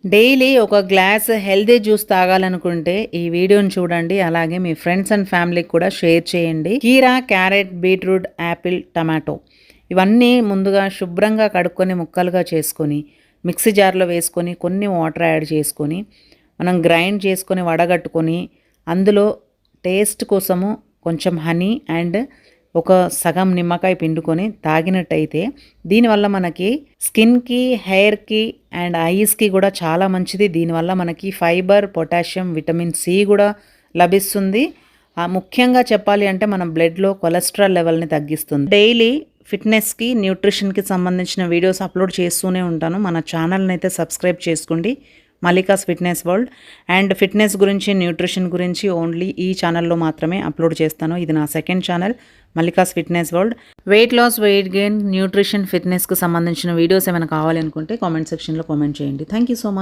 Daily ఒక glass healthy juice తాగాలనుకుంటే ఈ వీడియోని చూడండి. అలాగే మీ ఫ్రెండ్స్ అండ్ ఫ్యామిలీకి కూడా షేర్ చేయండి. కీరా, క్యారెట్, బీట్రూట్, యాపిల్, టమాటో ఇవన్నీ ముందుగా శుభ్రంగా కడుక్కొని ముక్కలుగా చేసుకొని మిక్సీ జార్లో వేసుకొని కొన్ని వాటర్ యాడ్ చేసుకొని మనం గ్రైండ్ చేసుకొని వడగట్టుకొని అందులో టేస్ట్ కోసము కొంచెం హనీ అండ్ ఒక సగం నిమ్మకాయ పిండుకొని తాగినట్టయితే దీనివల్ల మనకి స్కిన్కి, హెయిర్కి అండ్ ఐస్కి కూడా చాలా మంచిది. దీనివల్ల మనకి ఫైబర్, పొటాషియం, విటమిన్ సి కూడా లభిస్తుంది. ముఖ్యంగా చెప్పాలి అంటే మన బ్లడ్లో కొలెస్ట్రాల్ లెవెల్ని తగ్గిస్తుంది. డైలీ ఫిట్నెస్కి, న్యూట్రిషన్కి సంబంధించిన వీడియోస్ అప్లోడ్ చేస్తూనే ఉంటాను. మన ఛానల్ని అయితే సబ్స్క్రైబ్ చేసుకోండి, Mallika's fitness world. And fitness గురించి, న్యూట్రిషన్ గురించి ఓన్లీ ఈ ఛానల్లో మాత్రమే అప్లోడ్ చేస్తాను. ఇది నా second channel, Mallika's fitness world. Weight loss, weight gain, nutrition, ఫిట్నెస్కి సంబంధించిన వీడియోస్ ఏమైనా కావాలి అనుకుంటే కామెంట్ సెక్షన్లో కామెంట్ చేయండి. Thank you so much.